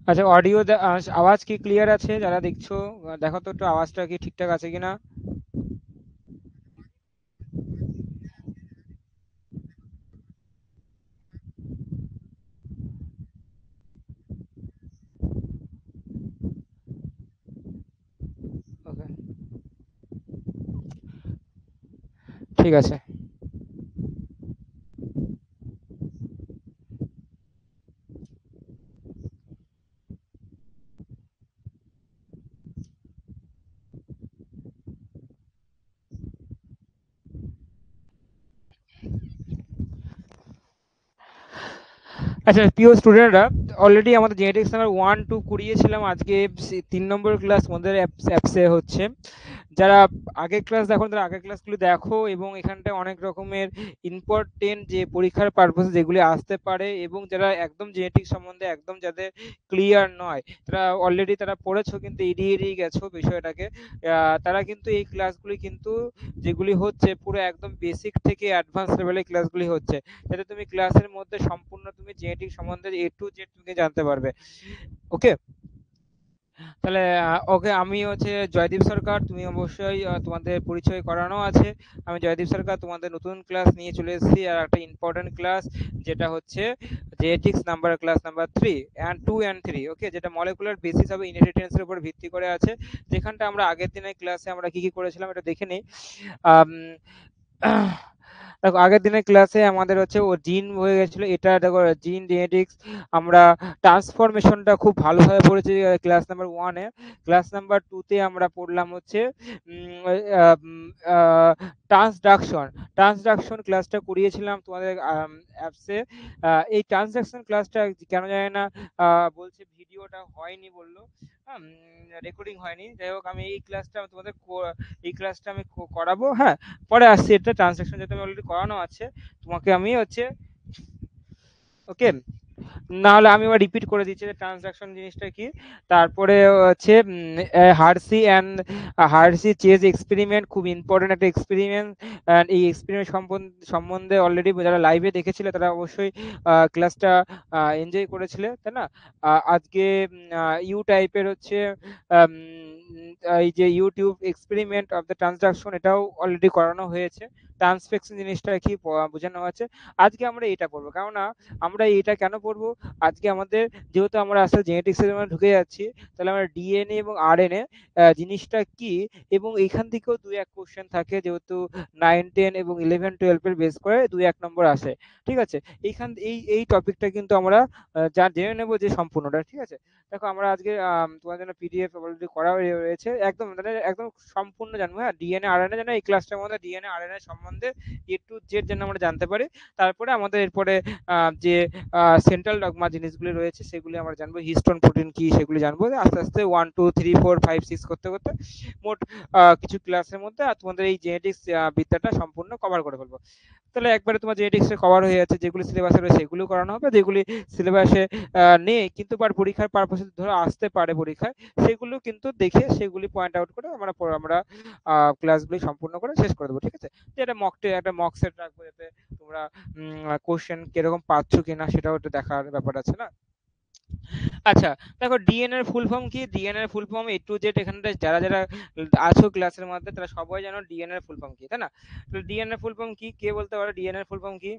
আচ্ছা, অডিও আওয়াজ কি ক্লিয়ার আছে? যারা দেখছো দেখো তো একটু আওয়াজটা কি ঠিকঠাক আছে কিনা। ওকে, ঠিক আছে। আচ্ছা প্রিয় স্টুডেন্টরা, অলরেডি আমাদের জেনেটিক্স নাম্বার 1 2 করিয়েছিলাম। আজকে 3 নম্বর ক্লাস আমাদের অ্যাপসে হচ্ছে। যারা আগের ক্লাস দেখো তারা আগের ক্লাসগুলো দেখো, এবং এখানটায় অনেক রকমের ইম্পর্টেন্ট যে পরীক্ষার পারপাসে যেগুলি আসতে পারে, এবং যারা একদম জেনেটিক্স সম্বন্ধে একদম যাদের ক্লিয়ার নয়, তারা অলরেডি তারা পড়েছো কিন্তু এড়িয়ে এড়িয়ে গেছো বিষয়টাকে। তারা কিন্তু এই ক্লাসগুলি কিন্তু যেগুলি হচ্ছে পুরো একদম বেসিক থেকে অ্যাডভান্স লেভেলের ক্লাসগুলি হচ্ছে, যাতে তুমি ক্লাসের মধ্যে সম্পূর্ণ তুমি জেনেটিক সম্বন্ধে A to Z তুমি জানতে পারবে। ওকে, তাহলে ওকে, আমি হচ্ছে জয়দীপ সরকার। তুমি অবশ্যই তোমাদের পরিচয় করানো আছে। আমি জয়দীপ সরকার তোমাদের নতুন ক্লাস নিয়ে চলে এসেছি, আর একটা ইম্পর্টেন্ট ক্লাস, যেটা হচ্ছে genetics number class number 3 and 2 and 3। ওকে, যেটা মলিকুলার বেসিস হবে ইনহেরিটেন্সের উপর ভিত্তি করে আছে। যেখানটা আমরা আগের দিনের ক্লাসে আমরা কি কি করেছিলাম এটা দেখে নিই। আম, দেখো আগের দিনের ক্লাসে আমাদের হচ্ছে ও জিন হয়ে গেছিল, এটা দেখো জিন জেনেটিক্স। আমরা ট্রান্সফরমেশনটা খুব ভালোভাবে পড়েছি ক্লাস নাম্বার 1-এ। ক্লাস নাম্বার 2-তে আমরা পড়লাম হচ্ছে ট্রান্সডাকশন। ট্রান্সডাকশন ক্লাসটা করিয়েছিলাম তোমাদের অ্যাপসে। এই ট্রান্সডাকশন ক্লাসটা কেন জানি না বলছে ভিডিওটা হয়নি বললো, রেকর্ডিং হয়নি। যাই হোক, আমি এই ক্লাসটা আমি করাবো, হ্যাঁ, পরে আসছি। এটা ট্রান্সাকশন যেটা অলরেডি করানো আছে, তোমাকে আমি হচ্ছে, ওকে, না হলে আমি আবার রিপিট করে দিচ্ছি যে ট্রানজাকশন জিনিসটা কি। তারপরে হচ্ছে Herzi and Herzi Chase experiment, খুব ইম্পর্টেন্ট একটা এক্সপেরিমেন্ট। এই এক্সপেরিমেন্ট সম্বন্ধে অলরেডি যারা লাইভে দেখেছিলে তারা অবশ্যই ক্লাসটা এনজয় করেছিলে, তাই না? আজকে ইউ টাইপের হচ্ছে আম, এই যে YouTube experiment of the transaction, এটাও অলরেডি করানো হয়েছে। ট্রান্সফেকশন জিনিসটা কি বোঝানো হয়েছে। আজকে আমরা এটা পড়বো, কেননা আমরা এটা কেন পড়বো, আজকে আমাদের যেহেতু আমরা আসলে জেনেটিক্স এর মধ্যে ঢুকে যাচ্ছি, তাহলে আমরা ডিএনএ এবং আরএনএ জিনিসটা কি, এবং এখান থেকেও 2-1 কোশ্চেন থাকে, যেহেতু 9 10 এবং 11 12 এর বেস করে 2-1 নম্বর আসে। ঠিক আছে, এই টপিকটা কিন্তু আমরা যা জেনে নেবো যে সম্পূর্ণটা। ঠিক আছে, দেখো আমরা আজকে তোমার জন্য পিডিএফ অলরেডি করা রয়েছে, একদম মানে একদম সম্পূর্ণ জানবো। হ্যাঁ, ডিএনএ আরএনএ যেন এই ক্লাসটার মধ্যে ডিএনএ আরএনএ সম্বন্ধে A to Z যেন আমরা জানতে পারি। তারপরে আমাদের এরপরে যে সেন্ট্রাল ডগমা জিনিসগুলি রয়েছে সেগুলি আমরা জানবো, হিস্টোন প্রোটিন কি সেগুলি জানবো আস্তে আস্তে 1 2 3 4 5 6 করতে করতে মোট কিছু ক্লাসের মধ্যে আর তোমাদের এই জেনেটিক্স বিদ্যাটা সম্পূর্ণ কভার করে ফেলবো। তাহলে একবারে তোমার জেনেটিক্স কভার হয়ে যাচ্ছে, যেগুলি সিলেবাসে রয়েছে সেগুলো করানো হবে, যেগুলি সিলেবাসে নেই কিন্তু পরীক্ষার পারপাসে ধরো আসতে পারে পরীক্ষায়, সেগুলো কিন্তু দেখে সেগুলি পয়েন্ট আউট করে আমরা ক্লাসগুলি সম্পূর্ণ করে শেষ করে দেবো। ঠিক আছে, যেটা একটা মক সেট রাখবো, যাতে তোমরা কোশ্চেন কিরকম পাচ্ছ কিনা সেটাও একটু দেখার ব্যাপার আছে না। আচ্ছা, দেখো ডিএনএ এর ফুল ফর্ম কি? ডিএনএ এর full form A to Z, এখানটা যারা যারা আছো ক্লাসের মধ্যে তারা সবাই জানো ডিএনএ এর ফুল ফর্ম কি, তাই না? তো ডিএনএ এর ফুল ফর্ম কি, কে বলতে পারো ডিএনএ এর ফুল ফর্ম কি?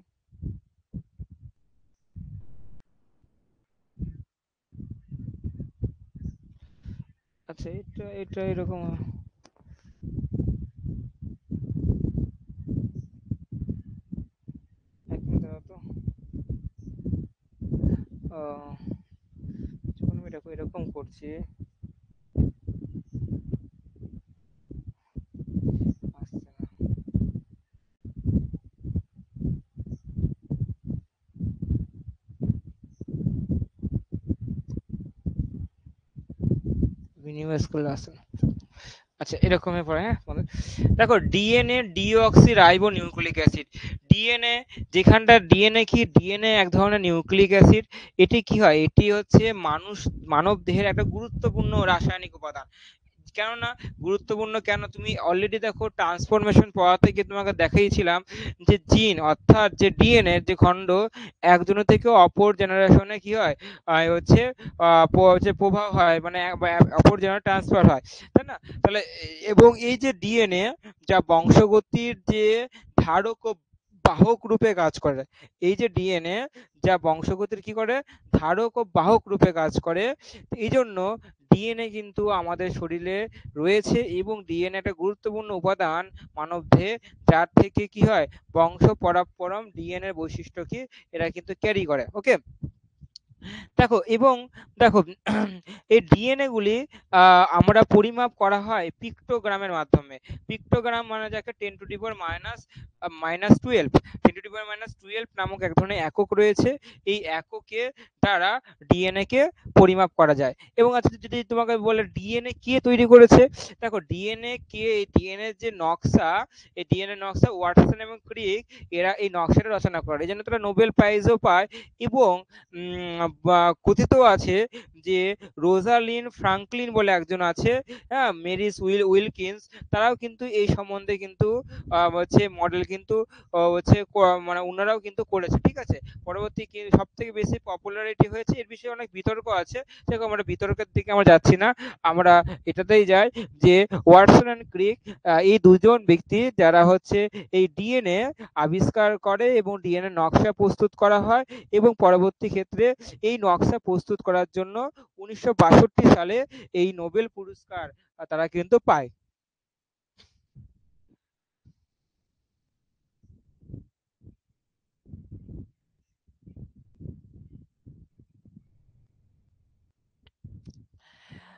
আচ্ছা, এটা এটা এরকম, এক মিনিট দাঁড়াও তো। যখন আমি দেখো এরকম করছি, আসছে না। মিনিমাম স্কুল আসছে না। আচ্ছা, এরকমই পড়ে, হ্যাঁ তোমাদের। দেখো DNA deoxy ribo nucleic acid. DNA, যেখানটা ডিএনএ কি, ডিএনএ এক ধরনের নিউক্লিক অ্যাসিড। এটি কি হয়, এটি হচ্ছে মানব দেহের একটা গুরুত্বপূর্ণ রাসায়নিক উপাদান। কেননা গুরুত্বপূর্ণ কেন, তুমি অলরেডি দেখো ট্রান্সফরমেশন পড়াতে গিয়ে তোমাকে দেখিয়েছিলাম যে জিন অর্থাৎ যে ডিএনএ যে খণ্ড একজনের থেকে অপর জেনারেশনে কি হয়, হচ্ছে যে প্রভাব হয়, মানে অপর জেনারেশনে ট্রান্সফার হয়, তাই না? তাহলে এবং এই যে ডিএনএ যা বংশগতির যে ধারক ও বাহক রূপে কাজ করে, এই যে ডিএনএ যা বংশগতির কি করে, ধারক ও বাহক রূপে কাজ করে। এই জন্য ডিএনএ কিন্তু আমাদের শরীরে রয়েছে এবং ডিএনএ একটা গুরুত্বপূর্ণ উপাদান মানবদেহে, যার থেকে কি হয়, বংশ পরাপরম ডিএনএ বৈশিষ্ট্য কি এরা কিন্তু ক্যারি করে। ওকে, দেখো এবং দেখো এই ডিএনএ গুলি আমরা পরিমাপ করা হয় পিক্টোগ্রামের মাধ্যমে। পিক্টোগ্রাম মানে যাকে 10⁻⁻12 10⁻12 নামক এক ধরনের একক রয়েছে। এই এককে দ্বারা ডিএনএ কে পরিমাপ করা যায়। এবং আচ্ছা, যদি তোমাকে বলে ডিএনএ কে তৈরি করেছে, দেখো ডিএনএ কে, ডিএনএ যে নকশা, এই ডিএনএ নকশা ওয়াটসন এবং ক্রিক এরা এই নকশাটা রচনা করে, এই জন্য তারা নোবেল প্রাইজও পায়। এবং কথিত আছে যে রোজালিন ফ্রাঙ্কলিন বলে একজন আছে, হ্যাঁ, মেরিস উইলকিন্স, তারাও কিন্তু এই সম্বন্ধে কিন্তু হচ্ছে মডেল কিন্তু হচ্ছে মানে ওনারাও কিন্তু করেছে, ঠিক আছে। পরবর্তী সব থেকে বেশি পপুলারিটি হয়েছে, এর বিষয়ে অনেক বিতর্ক আছে, দেখো আমরা বিতর্কের দিকে আমরা যাচ্ছি না, আমরা এটাতেই যাই যে ওয়াটসন অ্যান্ড ক্রিক এই দুজন ব্যক্তি যারা হচ্ছে এই ডিএনএ আবিষ্কার করে এবং ডিএনএ নকশা প্রস্তুত করা হয়, এবং পরবর্তী ক্ষেত্রে এই নকশা প্রস্তুত করার জন্য 1962 সালে এই নোবেল পুরস্কার তারা কিন্তু পায়।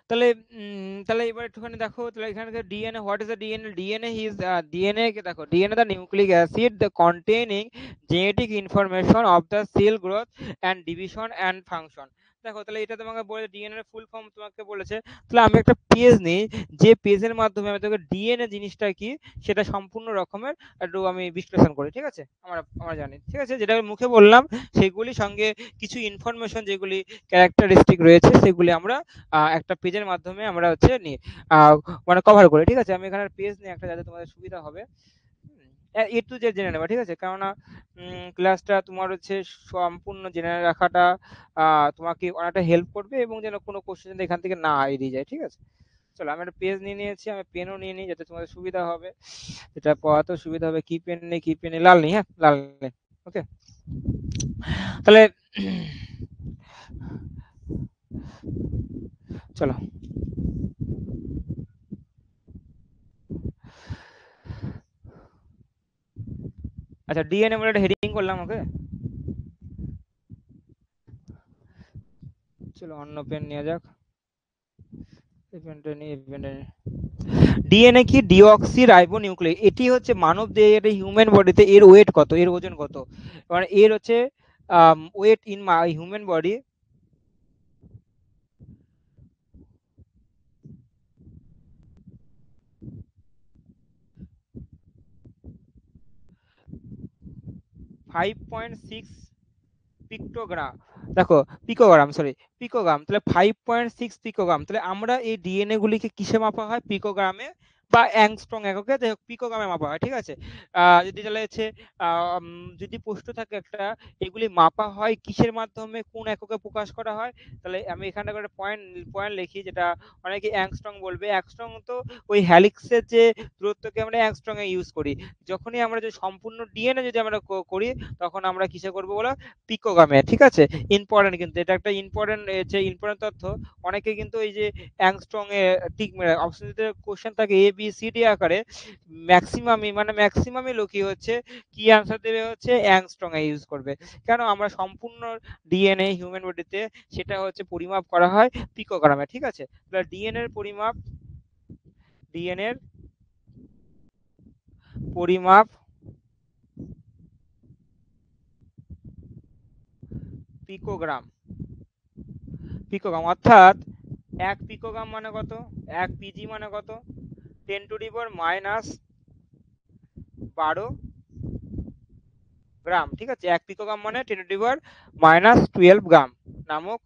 তাহলে তাহলে এবার একটুখানি দেখো, তাহলে এখানে DNA, what is the DNA, DNA is DNA কে দেখো, DNA the nucleic acid the containing genetic information of the cell growth and division and function. দেখো তাহলে এটা তোমাকে বলে ডিএনএ এর ফুল ফর্ম তোমাকে বলেছে, তাহলে আমি একটা পেজ নিই, যে পেজের মাধ্যমে আমি তোকে ডিএনএ জিনিসটা কি সেটা সম্পূর্ণ রকমের একটু আমি বিশ্লেষণ করি, ঠিক আছে। আমরা আমরা জানি, ঠিক আছে, যেটা আমি মুখে বললাম সেগুলি সঙ্গে কিছু ইনফরমেশন যেগুলি ক্যারেক্টারিস্টিক রয়েছে সেগুলি আমরা একটা পেজের মাধ্যমে আমরা হচ্ছে নিয়ে মানে কভার করি, ঠিক আছে। আমি এখানে পেজ নিয়ে একটা, যাতে তোমাদের সুবিধা হবে, এ টু জেড জেনে নেবা, ঠিক আছে। কেননা ক্লাসটা তোমার হচ্ছে সম্পূর্ণ জেনে রাখাটা তোমাকে অনেকটা হেল্প করবে, এবং যেন কোনো কোশ্চেন এখান থেকে না এড়িয়ে যায়, ঠিক আছে। চলো, আমি একটা পেজ নিয়ে নিয়েছি, আমি পেনও নিয়ে নিই যাতে তোমাদের সুবিধা হবে, যেটা পড়াতেও সুবিধা হবে। কি পেন নেই, কি পেন নেই, লাল নেই, হ্যাঁ লাল নেই। ওকে, তাহলে চলো, আচ্ছা ডিএনএ বলে একটা হেডিং করলাম। ওকে, চলো অন্য পেন নিয়ে যাক, এই পেনটা নিয়ে, এই পেনটা নিয়ে। ডিএনএ কি, ডিঅক্সি রাইবো নিউক্লিক, এটি হচ্ছে মানব দেহে, এটা হিউম্যান বডিতে এর ওয়েট কত, এর ওজন কত, মানে এর হচ্ছে weight in human body 5.6 pictogram. দেখো পিকোগ্রাম, সরি পিকোগ্রাম, তাহলে 5.6 পিকোগ্রাম, তাহলে আমরা এই ডিএনএ গুলিকে কিসে মাপা হয়, পিকোগ্রামে বা অ্যাংস্ট্রং এককে, পিকোগ্রামে মাপা হয়, ঠিক আছে। যদি তাহলে হচ্ছে যদি প্রশ্ন থাকে একটা, এগুলি মাপা হয় কিসের মাধ্যমে, কোন এককে প্রকাশ করা হয়, তাহলে আমি এখানে একটা পয়েন্ট পয়েন্ট লিখি, যেটা অনেকে অ্যাংস্ট্রং বলবে। অ্যাংস্ট্রং তো ওই হ্যালিক্সের যে দূরত্বকে আমরা অ্যাংস্ট্রং এ ইউজ করি। যখনই আমরা যে সম্পূর্ণ ডিএনএ যদি আমরা করি, তখন আমরা কিসে করবো বলো, পিকোগ্রামে, ঠিক আছে। ইম্পর্টেন্ট, কিন্তু এটা একটা ইম্পর্টেন্ট, যে ইম্পর্টেন্ট তথ্য। অনেকে কিন্তু এই যে অ্যাংস্ট্রং এ টিক অপশন, যদি কোশ্চেন থাকে এ বি সি ডি আকারে, ম্যাক্সিমামই লোকই হচ্ছে কি আনসার দেবে, হচ্ছে অ্যাংস্ট্রং এ ইউজ করবে। কেন, আমরা সম্পূর্ণ ডিএনএ হিউম্যান বডিতে সেটা হচ্ছে পরিমাপ করা হয় পিকোগ্রামে, ঠিক আছে। তাহলে ডিএনএ এর পরিমাপ, ডিএনএ এর পরিমাপ পিকোগ্রাম, পিকোগ্রাম অর্থাৎ 1 পিকোগ্রাম মানে কত, 1 পিজি মানে কত, 10⁻12 গ্রাম, ঠিক আছে। 1 পিকোগ্রাম মানে 10⁻12 গ্রাম, নামক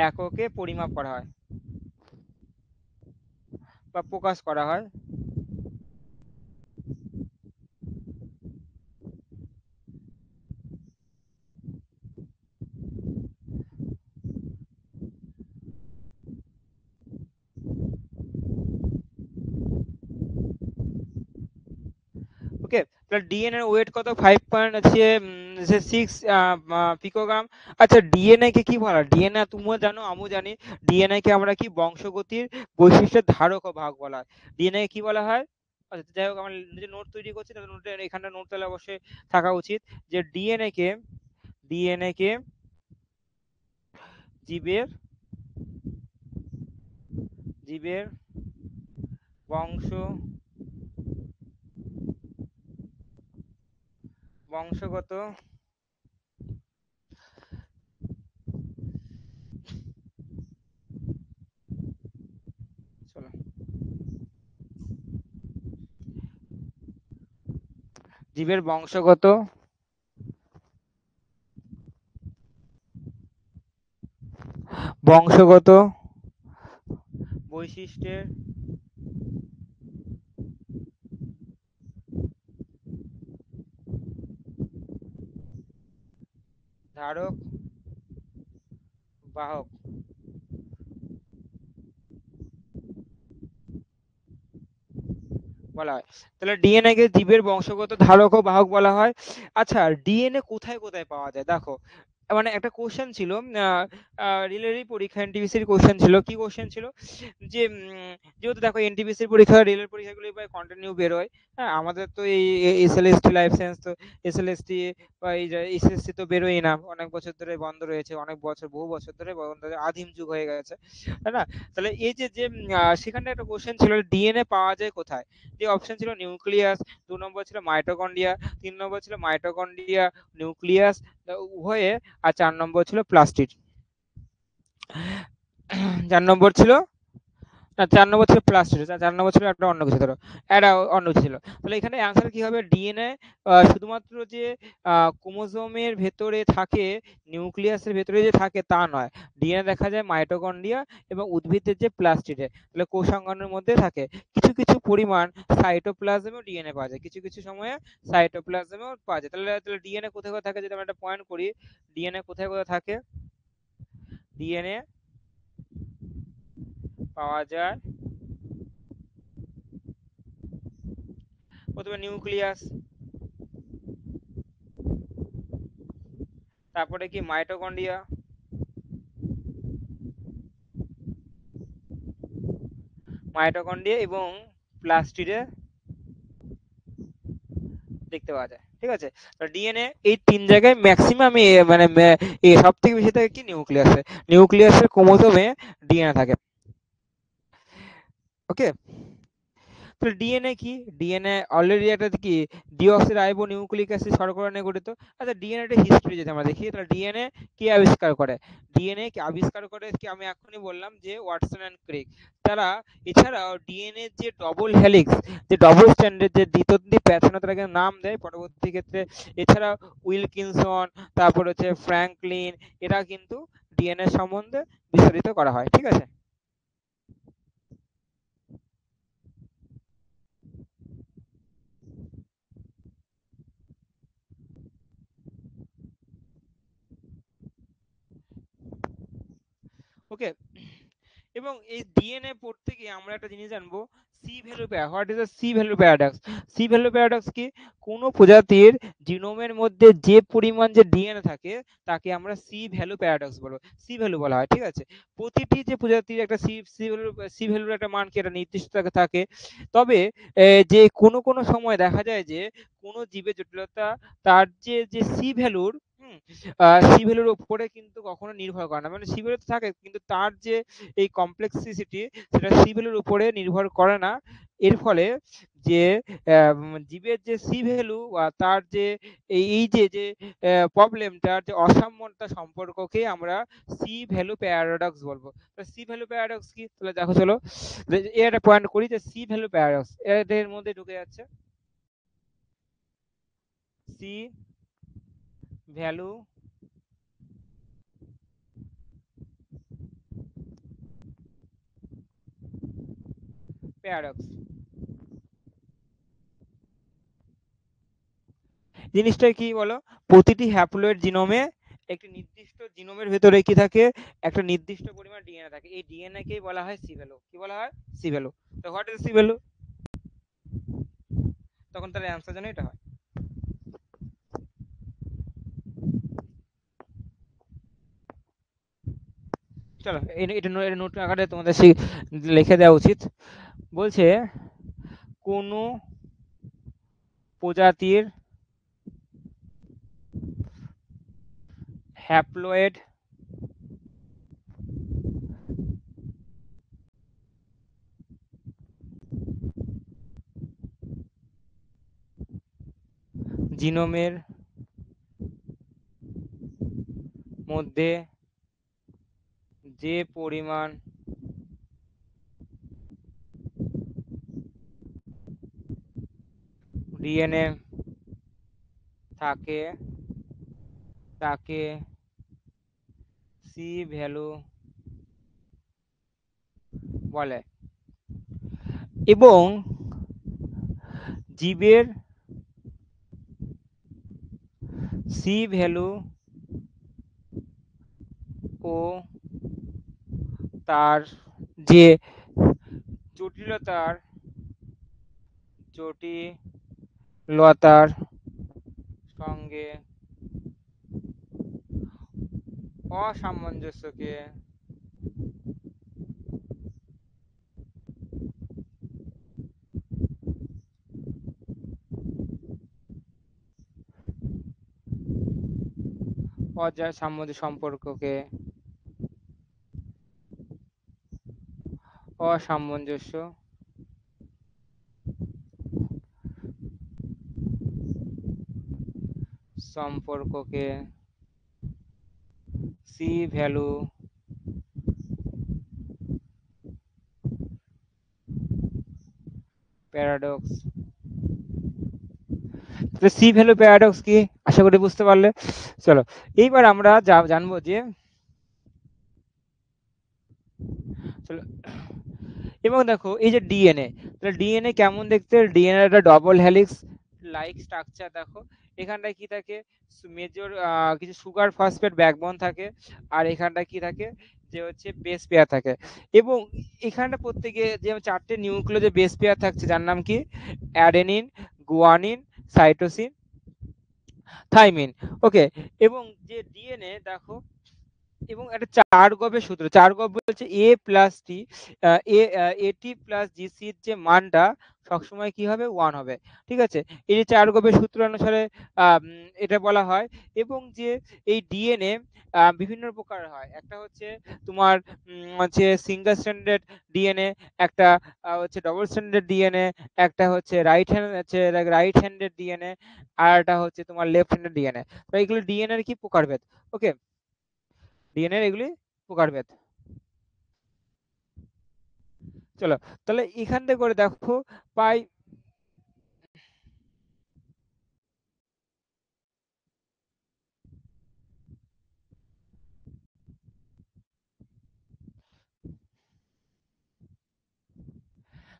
এককে পরিমাপ করা হয় বা প্রকাশ করা হয়। ওকে, তাহলে ডিএনএ এর ওয়েট কত? 5.6 পিকোগ্রাম। আচ্ছা, ডিএনএ কে কি বলা হয়? ডিএনএ তুমিও জানো আমিও জানি, ডিএনএ কে আমরা কি বংশগতির বৈশিষ্ট্যের ধারক ও ভাগ বলা হয়। ডিএনএ কি বলা হয়? আচ্ছা যাই হোক, আমার নিজে নোট তৈরি করছি, তাহলে নোটে এখানটা নোট তাহলে অবশ্যই থাকা উচিত যে ডিএনএ কে জীবের জীবের বংশ বংশগত চলো জীবের বংশগত বৈশিষ্ট্যের ধারক বাহক বলা হয়। তাহলে ডিএনএ কে জীবের বংশগত ধারক ও বাহক বলা হয়। আচ্ছা, ডিএনএ কোথায় কোথায় পাওয়া যায় দেখো, মানে একটা কোশ্চেন ছিল রিলেরই পরীক্ষা, এনটিপিসির কোশ্চেন ছিল, কি কোশ্চেন ছিল যে যেহেতু দেখো এনটিপিসির পরীক্ষা রেলের পরীক্ষাগুলো প্রায় কন্টিনিউ বেরোয়, হ্যাঁ আমাদের তো এই এসএলএসটি লাইফ সায়েন্স তো এসএলএসটি বা এই এসএসসি তো বেরোয় না, অনেক বছর ধরে বন্ধ রয়েছে, অনেক বছর বহু বছর ধরে বন্ধ, আদিম যুগ হয়ে গেছে, তাই না? তাহলে এই যে যে সেখানে একটা কোশ্চেন ছিল ডিএনএ পাওয়া যায় কোথায়, যে অপশন ছিল নিউক্লিয়াস, 2 নম্বর ছিল মাইটোকন্ড্রিয়া, 3 নম্বর ছিল মাইটোকন্ড্রিয়া নিউক্লিয়াস উভয়ে, আর 4 নম্বর ছিল প্লাস্টিড। 4 নম্বর ছিল, না 4 নম্বর ছিল প্লাস্টিড, 4 নম্বর ছিল একটা অন্য কিছু, ধরো একটা অন্য কিছু ছিল। তাহলে এখানে অ্যান্সার কি হবে? ডিএনএ শুধুমাত্র যে ক্রোমোজোমের ভেতরে থাকে, নিউক্লিয়াসের ভেতরে যে থাকে তা নয়, ডিএনএ দেখা যায় মাইটোকন্ড্রিয়া এবং উদ্ভিদের যে প্লাস্টিডে, তাহলে কোষাঙ্গনের মধ্যে থাকে। কিছু কিছু পরিমাণ সাইটোপ্লাজমেও ডিএনএ পাওয়া যায়, কিছু কিছু সময়ে সাইটোপ্লাজমেও পাওয়া যায়। তাহলে তাহলে ডিএনএ কোথায় কোথায় থাকে, যদি আমরা একটা পয়েন্ট করি, ডিএনএ কোথায় কোথায় থাকে? ডিএনএ পাওয়া যায় প্রথমে নিউক্লিয়াস, তারপরে কি মাইটোকন্ড্রিয়া, মাইটোকন্ড্রিয়া এবং প্লাস্টিডে দেখতে পাওয়া যায়। ঠিক আছে, তো ডিএনএ এই 3 জায়গায় ম্যাক্সিমাম, মানে সব থেকে বেশি থাকে কি নিউক্লিয়াসে, নিউক্লিয়াসের ক্রোমোজোমে ডিএনএ থাকে। ওকে, তাহলে ডিএনএ কি? ডিএনএ অলরেডি একটা কি ডিঅক্সিরাইবো নিউক্লিক অ্যাসিড শর্করা নিয়ে গঠিত। আচ্ছা, ডিএনএ এর হিস্ট্রি যদি আমরা দেখি, তাহলে ডিএনএ কে আবিষ্কার করে? ডিএনএ কে আবিষ্কার করে কি, আমি এখনই বললাম যে ওয়াটসন অ্যান্ড ক্রিক। তারা এছাড়াও ডিএনএ যে ডবল হেলিক্স, যে ডবল স্ট্র্যান্ডের যে দ্বিতন্দ্বী প্যাটার্ন, তারা কিন্তু নাম দেয় পরবর্তী ক্ষেত্রে। এছাড়া উইলকিনসন, তারপর হচ্ছে ফ্র্যাঙ্কলিন, এরা কিন্তু ডিএনএ সম্বন্ধে বিস্তারিত করা হয়। ঠিক আছে, ওকে। এবং এই ডিএনএ পড়তে গিয়ে আমরা একটা জিনিস জানবো, C value para, what is the C value paradox? C value paradox কি? কোন প্রজাতির জিনোমের মধ্যে যে পরিমাণ যে ডিএনএ থাকে তাকে আমরা সি ভ্যালু প্যারাডক্স বলবো, সি ভ্যালু বলা হয়। ঠিক আছে, প্রতিটি যে প্রজাতির একটা সি ভ্যালুর একটা মান কি, একটা নির্দিষ্ট থাকে। তবে যে কোনো কোনো সময় দেখা যায় যে কোনো জীবের জটিলতা তার যে যে সি ভ্যালুর সি ভ্যালুর উপরে কিন্তু কখনো নির্ভর করে না, মানে সি ভ্যালু থাকে কিন্তু তার যে এই কমপ্লেক্সিসিটি, সেটা সি ভ্যালুর উপরে নির্ভর করে না। এর ফলে যে জীবের যে সি ভ্যালু বা তার যে এই যে যে প্রবলেমটার যে অসাম্যতা সম্পর্ককে আমরা সি ভ্যালু প্যারাডক্স বলবো। তো সি ভ্যালু প্যারাডক্স কি, তাহলে দেখো চলো এর একটা পয়েন্ট করি যে সি ভ্যালু প্যারাডক্স এর মধ্যে ঢুকে যাচ্ছে। C value paradox. জিনিসটা কি বলো, প্রতিটি হ্যাপ্লয়েড জিনোমে একটি নির্দিষ্ট জিনোমের ভেতরে কি থাকে, একটা নির্দিষ্ট পরিমাণ ডিএনএ থাকে, এই ডিএনএ কেই বলা হয় সি ভ্যালু। কি বলা হয়? C value. তো হোয়াট ইজ সি ভ্যালু? তখন তার অ্যান্সার জানো এটা হয়। চলো এটা নোট আকারে তোমাদের লিখে দেওয়া উচিত। বলছে কোন প্রজাতির হ্যাপ্লয়েড জিনোমের মধ্যে যে পরিমাণ ডিএনএ থাকে তাকে সি ভ্যালু বলে, এবং জীবের সি ভ্যালু ও তার যে জটিলতার জটিলতার সঙ্গে অসামঞ্জস্যকে সম্পর্ককে অসামঞ্জস্য সম্পর্ককে সি ভ্যালু প্যারাডক্স। তো সি ভ্যালু প্যারাডক্স কি, আশা করি বুঝতে পারলে। চলো এইবার আমরা জানবো যে, চলো, এবং দেখো এই যে ডিএনএ, তাহলে ডিএনএ কেমন দেখতে? ডিএনএ একটা ডবল হেলিক্স লাইক স্ট্রাকচার। দেখো এখানটায় কি থাকে, মেজর কিছু সুগার ফসফেট ব্যাকবোন থাকে, আর এখানটায় কি থাকে, যে হচ্ছে বেস পেয়ার থাকে। এবং এখানটা প্রত্যেকে যে চারটে নিউক্লিয় যে বেস পেয়ার থাকছে, যার নাম কি অ্যাডেনিন, গুয়ানিন, সাইটোসিন, থাইমিন। ওকে, এবং যে ডিএনএ দেখো, এবং একটা চার গবের সূত্র, চার গব বলছে এ প্লাস টি, এটি প্লাস জিসির যে মানটা সবসময় কি হবে, 1 হবে। ঠিক আছে, এই যে চার গবের সূত্র অনুসারে এটা বলা হয়। এবং যে এই ডিএনএ বিভিন্ন প্রকার হয়, একটা হচ্ছে তোমার হচ্ছে সিঙ্গেল স্ট্যান্ডার্ড ডিএনএ, একটা হচ্ছে ডবল স্ট্যান্ডার্ড ডিএনএ, একটা হচ্ছে রাইট হ্যান্ডেড ডিএনএ, আর একটা হচ্ছে তোমার লেফট হ্যান্ডেড ডিএনএ। তো এইগুলো ডিএনএ এর কি প্রকারভেদ। ওকে, ডিএনএ এগুলি প্রকারভেদ। চলো তাহলে এখান থেকে করে দেখো পাই।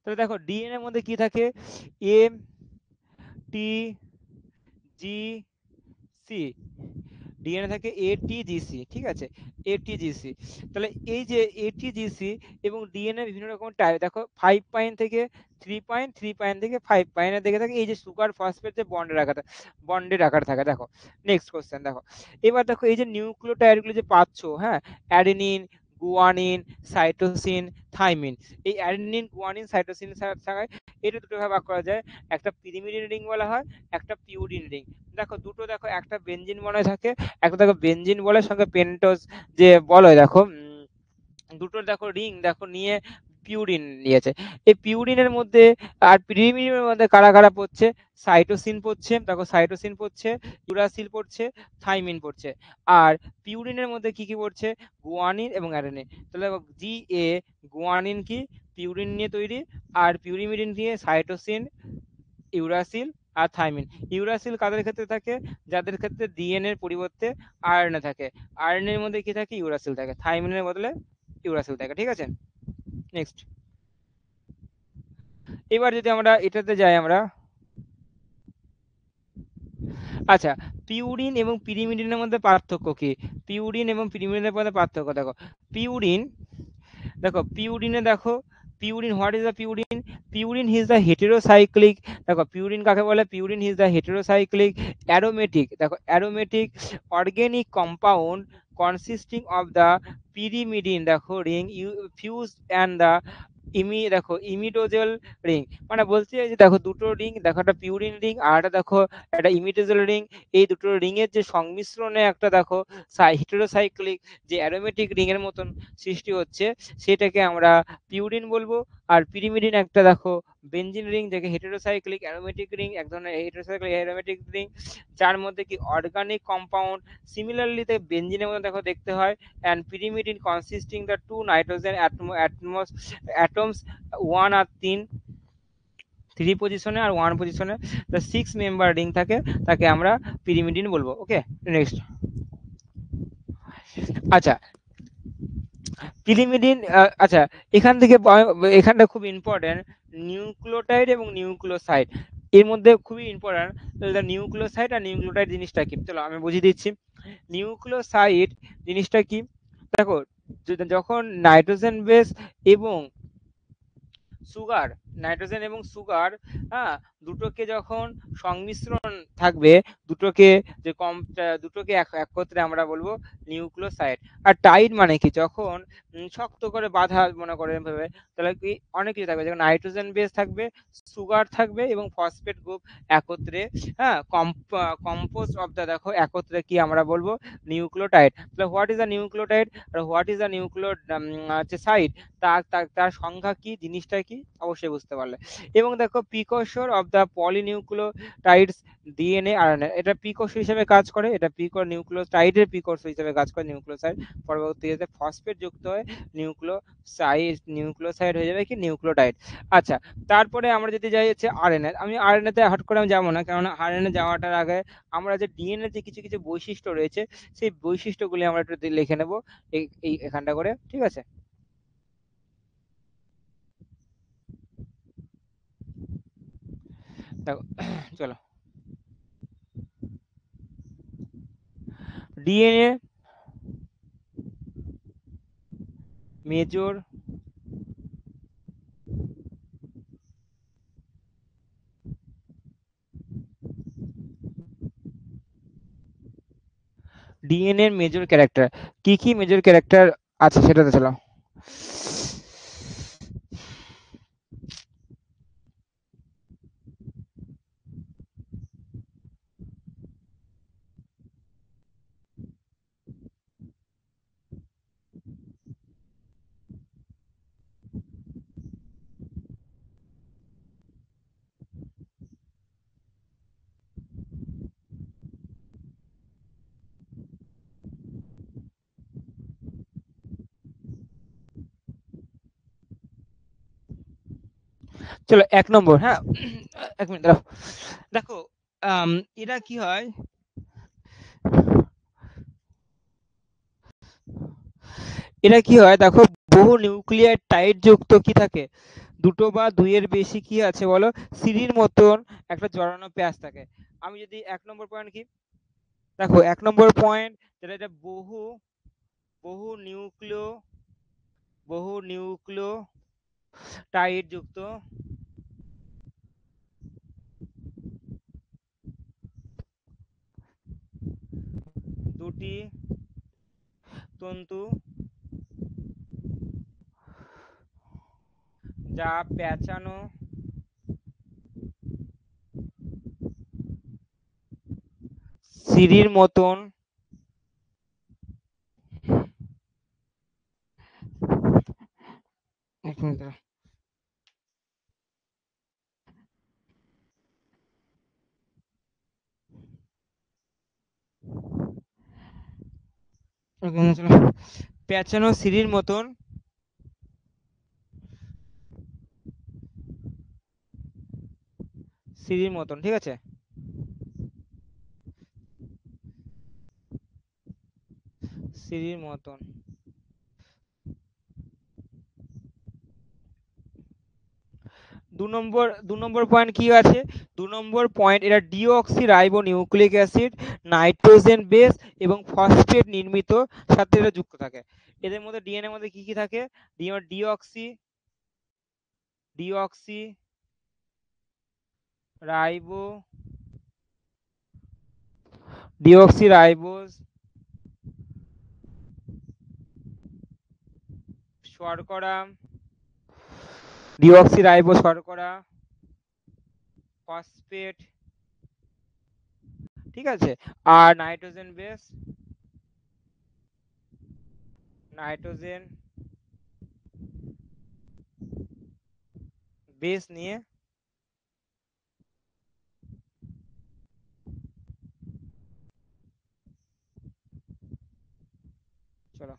তাহলে দেখো ডিএনএ এর মধ্যে কি থাকে, M T G C, DNA থাকে এটিজিসি। ঠিক আছে, এটিজিসি। তাহলে এই যে এটিজিসি এবং ডিএনএ বিভিন্ন রকম টাইপ, দেখো 5' থেকে 3', 3' থেকে 5' দিকে থাকে, এই যে সুগার ফসফেট যে বন্ডের আকার থাকে। দেখো নেক্সট কোশ্চেন দেখো, এবার দেখো এই যে নিউক্লিওটাইড গুলো যে পাচ্ছ, হ্যাঁ, অ্যাডেনিন, গুয়ানিন, সাইটোসিন, থাইমিন। এই অ্যাডেনিন, গুয়ানিন, সাইটোসিন থাকায় এটা দুটো ভাগ করা যায়, একটা পিরিমিডিন রিং বলা হয়, একটা পিউরিন রিং। দেখো দুটো, দেখো একটা বেনজিন বলয় থাকে, একটা দেখো বেনজিন বলের সঙ্গে পেন্টোজ যে বলয়, দেখো দুটো দেখো রিং দেখো নিয়ে পিউরিন নিয়েছে। এই পিউরিনের মধ্যে আর পিরিমিডিনের মধ্যে কারা কারা পড়ছে, সাইটোসিন পড়ছে, দেখো সাইটোসিন পড়ছে, ইউরাসিল পড়ছে, থাইমিন পড়ছে। আর পিউরিনের মধ্যে কি কি পড়ছে, গুয়ানিন এবং অ্যাডেনিন। তাহলে দেখো জি এ, গুয়ানিন কি পিউরিন নিয়ে তৈরি, আর পিউরিমিডিন দিয়ে সাইটোসিন, ইউরাসিল আর থাইমিন। ইউরাসিল কাদের ক্ষেত্রে থাকে, যাদের ক্ষেত্রে ডিএনএ এর পরিবর্তে আরএনএ থাকে, আরএনএ এর মধ্যে কি থাকে, ইউরাসিল থাকে, থাইমিনের বদলে ইউরাসিল থাকে। ঠিক আছে, নেক্সট। এবার যদি আমরা এটাতে যাই আমরা, আচ্ছা, পিউরিন এবং পিরিমিডিনের মধ্যে পার্থক্য কি? পিউরিন এবং পিরিমিডিনের মধ্যে পার্থক্য দেখো। পিউরিন, দেখো পিউরিনে দেখো, purine, what is the purine? Purine is the heterocyclic, দেখো পিউরিন কাকে বলে? Purine is the heterocyclic aromatic, দেখো aromatic organic compound consisting of the pyrimidine, দেখো রিং ফিউজ অ্যান্ড দ্য দেখো ইমিডোজেল রিং, মানে বলছে যে দেখো দুটো রিং, দেখো একটা পিউরিন রিং আর একটা দেখো একটা ইমিডোজেল রিং, এই দুটো রিং এর যে সংমিশ্রণে একটা দেখো হেটেরোসাইক্লিক যে অ্যারোমেটিক রিং এর মতন সৃষ্টি হচ্ছে, সেটাকে আমরা পিউরিন বলবো। আর পিরিমিডিন একটা দেখো বেনজিন রিং, যেটা হেটেরোসাইক্লিক অ্যারোমেটিক রিং, এক ধরনের হেটেরোসাইক্লিক অ্যারোমেটিক রিং, যার মধ্যে কি অর্গানিক কম্পাউন্ড সিমিলারলি বেনজিনের মধ্যে দেখো দেখতে হয়, and pyrimidine consisting the two nitrogen atoms, one আর তিন, থ্রি পজিশনে আর ওয়ান পজিশনে the six member রিং থাকে, তাকে আমরা পিরিমিডিন বলবো। ওকে, নেক্সট। আচ্ছা, পিরিমিডিন, আচ্ছা, এখান থেকে এখানটা খুব ইম্পর্টেন্ট, নিউক্লিওটাইড এবং নিউক্লিওসাইড এর মধ্যে খুবই ইম্পর্টেন্ট। নিউক্লিওসাইড আর নিউক্লিওটাইড জিনিসটা কি, চলো আমি বুঝিয়ে দিচ্ছি। নিউক্লিওসাইড জিনিসটা কি, দেখো যখন নাইট্রোজেন বেস এবং সুগার, নাইট্রোজেন এবং সুগার, হ্যাঁ, দুটোকে যখন সংমিশ্রণ থাকবে, দুটোকে যে দুটোকে একত্রে আমরা বলবো নিউক্লিওসাইড। আর টাইড মানে কি, যখন শক্ত করে বাঁধা, মনে করে ভাবে, তাহলে কি অনেক কিছু থাকবে, যেমন নাইট্রোজেন বেস থাকবে, সুগার থাকবে এবং ফসফেট গ্রুপ একত্রে, হ্যাঁ, কম্পোজ অফ দা, দেখো একত্রে কি আমরা বলবো নিউক্লিওটাইড। তাহলে হোয়াট ইজ দ্য নিউক্লিওটাইড আর হোয়াট ইজ দ্য নিউক্লিও হচ্ছে সাইড, তার তার তার সংখ্যা কি, জিনিসটা কি, অবশ্যই বুঝতে পারলে। এবং দেখো precursor of the polynucleotides, DNA RNA, এটা প্রিকসর হিসেবে কাজ করে, এটা নিউক্লিওটাইডের প্রিকসর হিসেবে কাজ করে নিউক্লিওসাইড। পরবর্তীতে ফসফেট যুক্ত হয়ে নিউক্লিওসাইড হয়ে যাবে কি নিউক্লিওটাইড। আচ্ছা, তারপরে আমরা যদি যাই হচ্ছে আরএনএ, আমি আরএনএ তে হট করে আমি যাবো না, কারণ আরএনএ যাওয়াটার আগে আমরা যে ডিএনএ যে কিছু কিছু বৈশিষ্ট্য রয়েছে, সেই বৈশিষ্ট্যগুলি আমরা একটু লিখে নেব এই এখানটা করে, ঠিক আছে? দেখো, চলো, ডিএনএ মেজর ডিএনএ এর মেজর ক্যারেক্টার, কি কি মেজর ক্যারেক্টার আছে সেটাতে চলো। চলো 1 নম্বর, হ্যাঁ, 1 মিনিট দাঁড়াও। দেখো, আম, এরা কি হয়, এরা কি হয় দেখো, বহু নিউক্লিয়ার টাইড যুক্ত কি থাকে, দুটো বা দুইয়ের বেশি কি আছে বলো, সিঁড়ির মতন একটা জড়ানো প্যাচ থাকে। আমি যদি 1 নম্বর পয়েন্ট কি, দেখো 1 নম্বর পয়েন্ট, যেটা এটা বহু বহু নিউক্লিয় বহু নিউক্লিয় টাইড যুক্ত দুটি তন্তু, যা পেঁচানো সিঁড়ির মতন, এক মিনিট দাঁড়াও। পেঁচানো সিঁড়ির মতন, সিঁড়ির মতন, ঠিক আছে? সিঁড়ির মতন, দু নম্বর পয়েন্ট কি আছে? 2 নম্বর পয়েন্ট, এটা deoxy ribo nucleic acid, nitrogen base এবং ফসফেট নির্মিত সাথে এটা যুক্ত থাকে। এদের মধ্যে ডিএনএ মধ্যে কি কি থাকে? ডিঅক্সি ডিঅক্সি রাইবো ডিঅক্সিরাইবোজ শর্করা, ডিঅক্সিরাইবোজ শর্করা, ফসফেট, ঠিক আছে, আর নাইট্রোজেন বেস নিয়ে চলো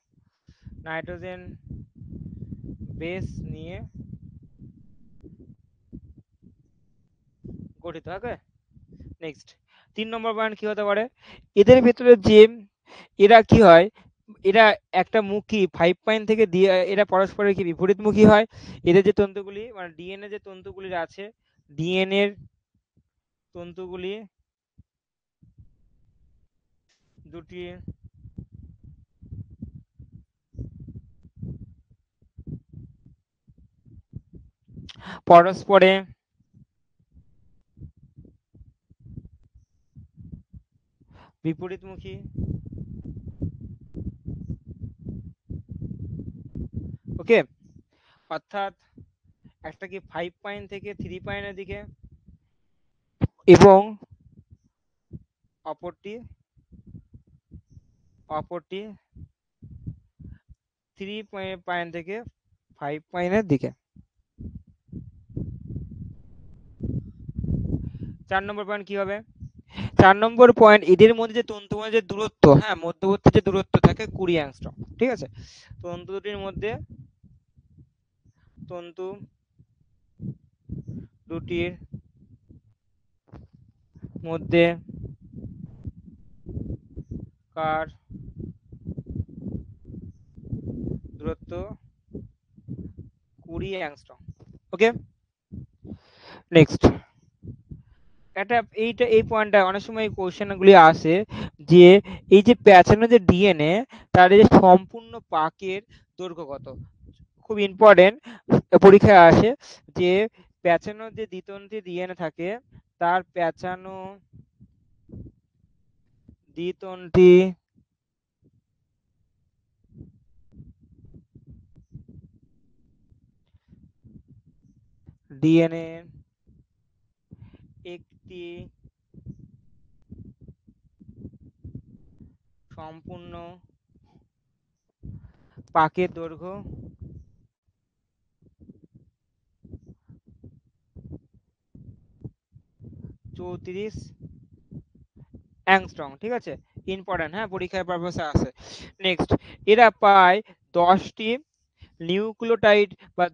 নাইট্রোজেন বেস নিয়ে গঠিত। ওকে, নেক্সট 3 নম্বর পয়েন্ট কি হতে পারে? এদের ভেতরে যে এরা কি হয়, এরা একটা মুখী 5' থেকে দিয়ে এরা পরস্পরের কি বিপরীতমুখী হয়। এদের যে তন্তুগুলি মানে ডিএনএ যে তন্তুগুলি আছে, ডিএনএ এর তন্তুগুলি দুটি পরস্পরে বিপরীতমুখী ওকে, অর্থাৎ একটা কি 5' থেকে 3' দিকে এবং অপরটি 3' থেকে 5' দিকে। 4 নম্বর পয়েন্ট কি হবে? 4 নম্বর পয়েন্ট, এদের মধ্যে যে তন্তু যে দূরত্ব, হ্যাঁ, মধ্যবর্তী যে দূরত্ব থাকে 20 অ্যাংস্ট্রম। ঠিক আছে, তন্তু দুটির মধ্যে তন্তু দুটির মধ্যে কার দূরত্ব 20 অ্যাংস্ট্রম। ওকে, নেক্সট এই পয়েন্টটা অনেক সময় কোশ্চেনগুলি আসে যে এই যে প্যাঁচানো যে ডিএনএ তার যে সম্পূর্ণ পাকের দৈর্ঘ্য কত। খুব ইম্পর্টেন্ট, পরীক্ষায় আসে যে প্যাঁচানো যে দ্বিতন্ত্রী ডিএনএ থাকে তার প্যাঁচানো দ্বিতন্ত্রী ডিএনএ একটি সম্পূর্ণ পাকের দৈর্ঘ্য 34 অ্যাংস্ট্রম। ঠিক আছে, ইম্পর্টেন্ট, হ্যাঁ, পরীক্ষার পারপাসে আসে। নেক্সট, এরা প্রায় 10টি নিউক্লিওটাইড বা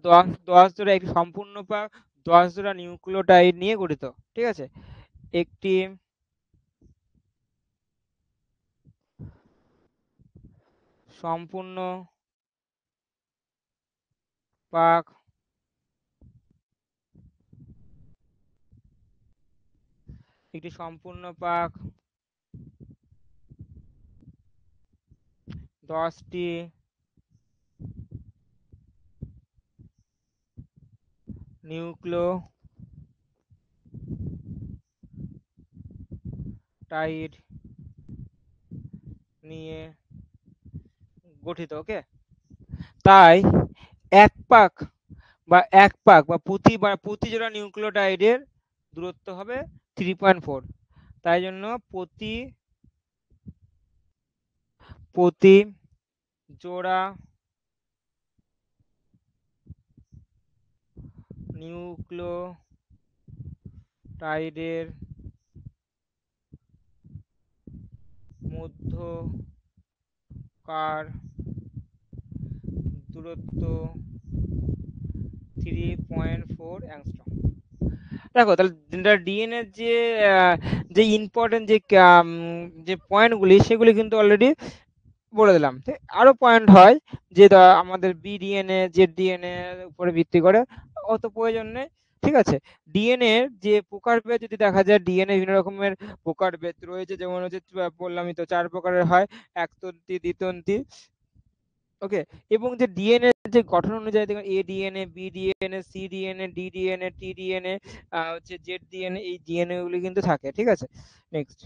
10 জোড়া একটি সম্পূর্ণ পাক 10 জোড়া নিউক্লিওটাইড নিয়ে গঠিত। ঠিক আছে, একটি সম্পূর্ণ পাক 10টি নিউক্লিওটাইড নিয়ে গঠিত। ওকে, তাই এক পাক বা প্রতি জোড়া নিউক্লিওটাইডের দূরত্ব হবে 3.4। তাই জন্য প্রতি জোড়া নিউক্লিওটাইডের মধ্যকার দূরত্ব 3.4 অ্যাংস্ট্রম। দেখো তাহলে ডিএনএ যে ইম্পর্টেন্ট যে পয়েন্টগুলি সেগুলি কিন্তু অলরেডি বলে দিলাম। আরো পয়েন্ট হয় যে আমাদের বিডিএনএ জেড ডিএনএ উপরে ভিত্তি করে, অত প্রয়োজন নেই। ঠিক আছে। ডিএনএ যে প্রকারভেদ যদি দেখা যায়, ডিএনএ বিভিন্ন রকমের প্রকারভেদ রয়েছে, যেমন হচ্ছে বললামই তো 4 প্রকারের হয়, একতন্ত্রী, দ্বিতন্ত্রী। ওকে। এবং যে ডিএনএ যে গঠন অনুযায়ী দেখুন, A DNA, B DNA, C DNA, D DNA, T DNA, হচ্ছে জেড ডিএনএ, এই ডিএনএ গুলি কিন্তু থাকে। ঠিক আছে, নেক্সট।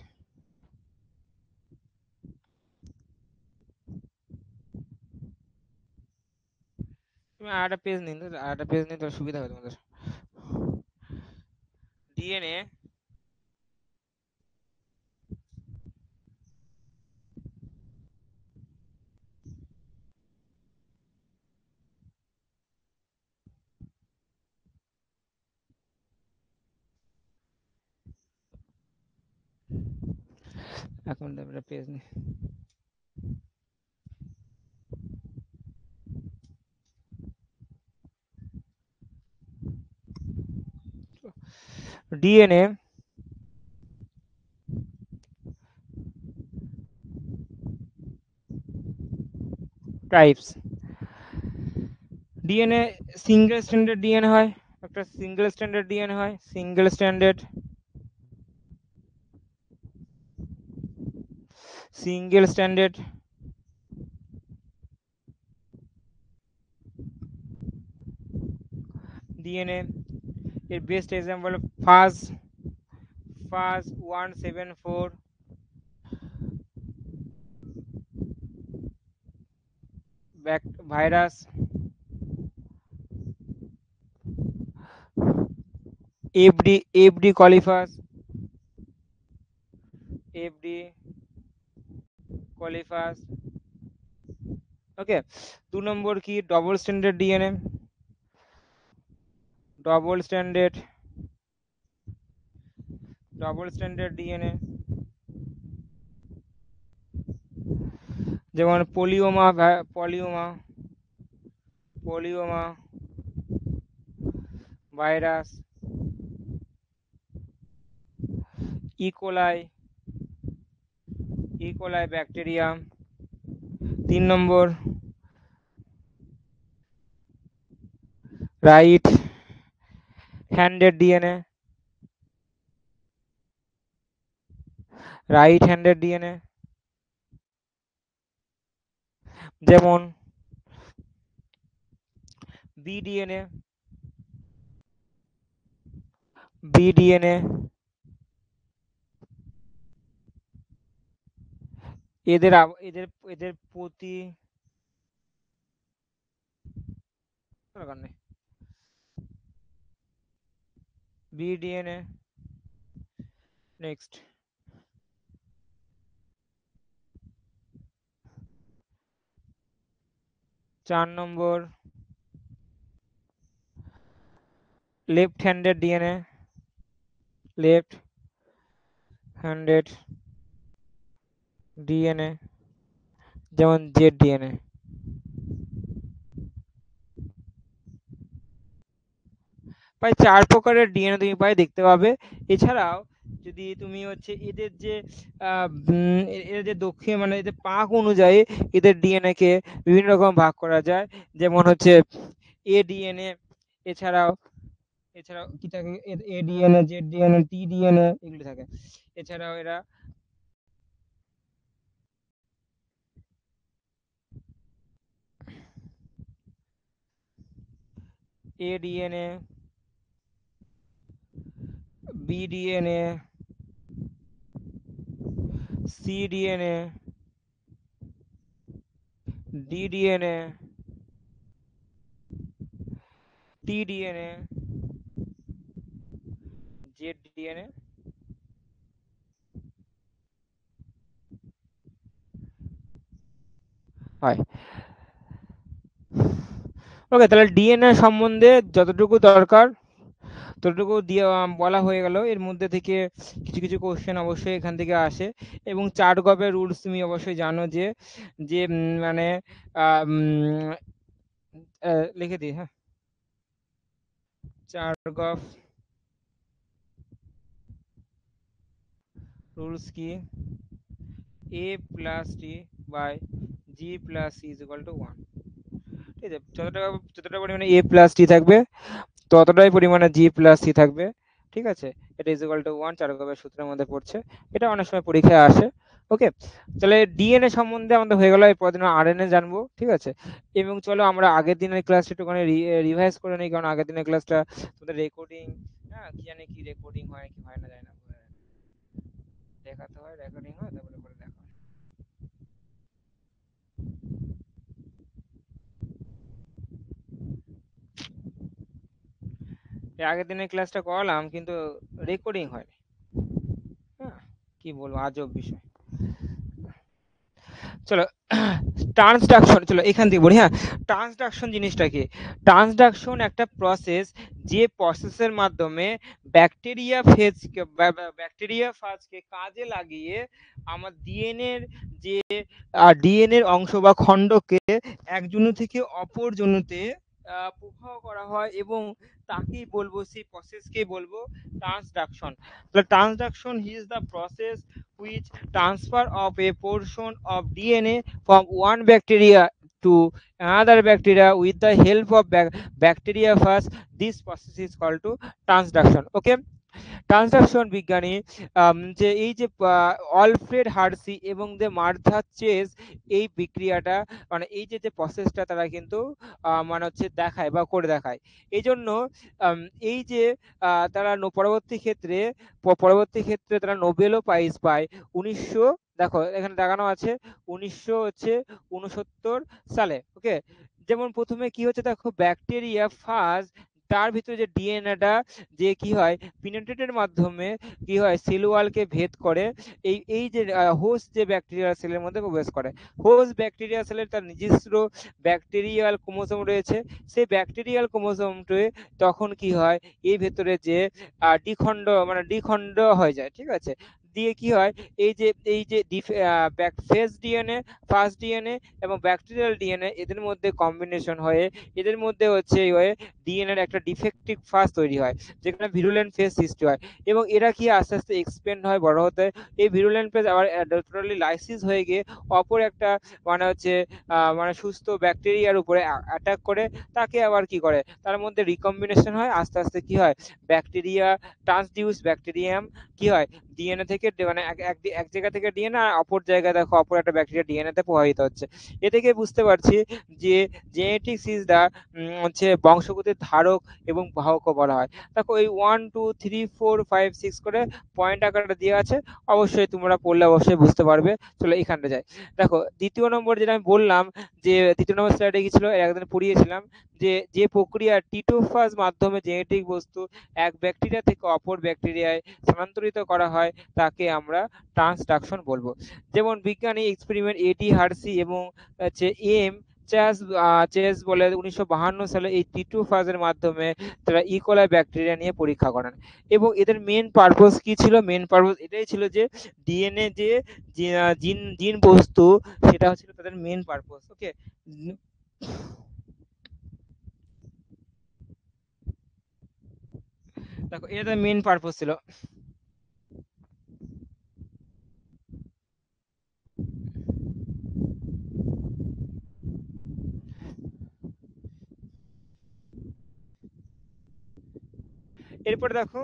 তুমি আরেকটা পেজ নিন, আরেকটা পেজ নিন, তো সুবিধা হবে তোমাদের। ডিএনএ এখন আমরা পেজ নিই। DNA types. DNA single standard DNA হয়, একটা সিঙ্গেল স্ট্যান্ডার্ড ডিএনএ হয়, single standard, single standard. DNA এর best example phage, phage 174, virus, FD, FD coliphage, FD coliphage. Okay. 2 number কি, double standard DNA, double standard, double standard DNA, যেমন polyoma, polyoma, polyoma virus, E coli, E coli bacteria. 3 number right handed DNA, right handed DNA, যেমন B DNA, B DNA. এদের এদের এদের প্রতি দরকার নেই। বিডিএনএ, next. 4 number left handed DNA, left handed DNA, যেমন Z DNA. প্রায় 4 প্রকারের ডিএনএ তুমি প্রায় দেখতে পাবে। এছাড়াও যদি তুমি হচ্ছে এদের যে এদের যে দক্ষিণ মানে এদের পাক অনুযায়ী এদের ডিএনএ কে বিভিন্ন রকম ভাগ করা যায়, যেমন হচ্ছে এ ডিএনএ, এছাড়াও এছাড়াও কি থাকে, A DNA, Z DNA, T DNA, এগুলো থাকে। এছাড়াও এরা A DNA, B DNA, C DNA, D DNA, T DNA, Z DNA হয়। ওকে, তাহলে ডিএনএ সম্বন্ধে যতটুকু দরকার ততটুকু দিয়ে বলা হয়ে গেল। এর মধ্যে থেকে কিছু কিছু কোশ্চেন অবশ্যই এখান থেকে আসে, এবং চার্ট গভের রুলস তুমি অবশ্যই জানো যে যে মানে লিখে দিই, হ্যাঁ। চার্ট গভ রুলস কি, A plus T by G plus C is equal to 1। ঠিক আছে, যতটা পরিমাণে এ প্লাস টি থাকবে তো অতটাই পরিমাণে জি প্লাস সি থাকবে, ঠিক আছে। এটা ইজ ইকুয়াল টু 1 চারকোবের সূত্রের মধ্যে পড়ছে, এটা অনেক সময় পরীক্ষায় আসে। ওকে, তাহলে ডিএনএ সম্বন্ধে আমাদের হয়ে গেল, এরপর দিন আরএনএ জানবো, ঠিক আছে। এবং চলো আমরা আগের দিনের ক্লাসটা একটুখানি রিভাইজ করে নিই, কারণ আগের দিনের ক্লাসটা তোমাদের রেকর্ডিং, হ্যাঁ কি জানি কি রেকর্ডিং হয় কি হয় না জানি না, দেখাতে হয় রেকর্ডিং হয় তারপরে করে দেখা হয়। আগের দিনের ক্লাসটা করালাম কিন্তু রেকর্ডিং হয়নি, হ্যাঁ কি বলবো, আজব বিষয়। চলো ট্রান্সডাকশন, চলো এখান থেকে বলি। হ্যাঁ, ট্রান্সডাকশন জিনিসটা কি? ট্রান্সডাকশন একটা প্রসেস, যে প্রসেসের মাধ্যমে ব্যাকটেরিয়া ফাজকে কাজে লাগিয়ে আমার ডিএনএর যে ডিএনএর অংশ বা খণ্ডকে এক জনু থেকে অপর জনুতে প্রবাহ করা হয়, এবং তাকেই বলবো, সেই প্রসেসকেই বলবো ট্রান্সডাকশন। তাহলে transduction is the process which transfer of a portion of DNA from one bacteria to another bacteria with the help of bacteriophage. This process is called to transduction. Okay, transduction বিজ্ঞানী যে এই যে অলফ্রেড Herzi এবং যে Martha Chase, এই বিক্রিয়াটা মানে এই যে যে প্রসেসটা তারা কিন্তু মানে হচ্ছে দেখায় বা করে দেখায়। এই জন্য এই যে তারা পরবর্তী ক্ষেত্রে তারা নোবেলও প্রাইজ পায় 1900, দেখো এখানে দেখানো আছে 1969 সালে। ওকে, যেমন প্রথমে কি হচ্ছে দেখো, ব্যাকটেরিয়া ফার্স্ট তার ভিতরে যে ডিএনএটা যে কি হয় পিনেট্রেটের মাধ্যমে কি হয় সেল ওয়ালকে ভেদ করে, এই এই যে হোস্ট যে ব্যাকটেরিয়া সেলের মধ্যে প্রবেশ করে। হোস্ট ব্যাকটেরিয়া সেলের তার নিজস্ব ব্যাকটেরিয়াল ক্রোমোসোম রয়েছে, সেই ব্যাকটেরিয়াল ক্রোমোসোমটি তখন কি হয় এই ভেতরে যে দ্বিখণ্ড হয়ে যায়, ঠিক আছে। দিয়ে কি হয় এই যে ফেজ ডিএনএ, ফার্স্ট ডিএনএ এবং ব্যাকটেরিয়াল ডিএনএ, এদের মধ্যে কম্বিনেশন হয়ে এদের মধ্যে হচ্ছে ডিএনএ এর একটা ডিফেক্টিভ ফাজ তৈরি হয়, যেখানে ভিরুলেন্ট ফেজ সৃষ্টি হয়, এবং এরা কি আস্তে আস্তে এক্সপেন্ড হয়, বড় হতে হয়। এই ভিরুলেন্ট ফেজ আবার টোটালি লাইসিস হয়ে গিয়ে অপর একটা মানে হচ্ছে মানে সুস্থ ব্যাকটেরিয়ার উপরে অ্যাটাক করে, তাকে আবার কি করে তার মধ্যে রিকম্বিনেশন হয়, আস্তে আস্তে কি হয় ব্যাকটেরিয়া ট্রান্সডিউস ব্যাকটেরিয়াম কি হয় ডিএনএ থেকে মানে এক জায়গা থেকে ডিএনএ আর অপর জায়গায় দেখো অপর একটা ব্যাকটেরিয়া ডিএনএ তে প্রভাবিত হচ্ছে। এ থেকে বুঝতে পারছি যে জেনেটিক্স ইজ দা হচ্ছে বংশগতির ধারক এবং বাহকও বলা হয়। দেখো এই 1 2 3 4 5 6 করে পয়েন্ট আকারে দেওয়া আছে, অবশ্যই তোমরা পড়লে অবশ্যই বুঝতে পারবে। চলো এখানটা যাই। দেখো দ্বিতীয় নম্বর যেটা আমি বললাম, যে দ্বিতীয় নম্বর স্লাইডে কি ছিল একদিন পড়িয়েছিলাম, যে যে প্রক্রিয়া টিটোফাজ মাধ্যমে জেনেটিক বস্তু এক ব্যাকটেরিয়া থেকে অপর ব্যাকটেরিয়ায় স্থানান্তরিত করা হয় তাকে আমরা ট্রান্সডাকশন বলবো। যেমন বিজ্ঞানী এক্সপেরিমেন্ট এডি হার্সি এবং হচ্ছে এম চেস বলে 1952 সালে এই টিটোফাজের মাধ্যমে তারা ইকোলাই ব্যাকটেরিয়া নিয়ে পরীক্ষা করেন, এবং এদের মেন পারপোজ কি ছিল? মেন পারপোজ এটাই ছিল যে ডিএনএ যে জিন জিন বস্তু, সেটা হচ্ছিল তাদের মেন পারপোজ। ওকে, দেখো এটা মেন পারপোজ ছিল। এরপরে দেখো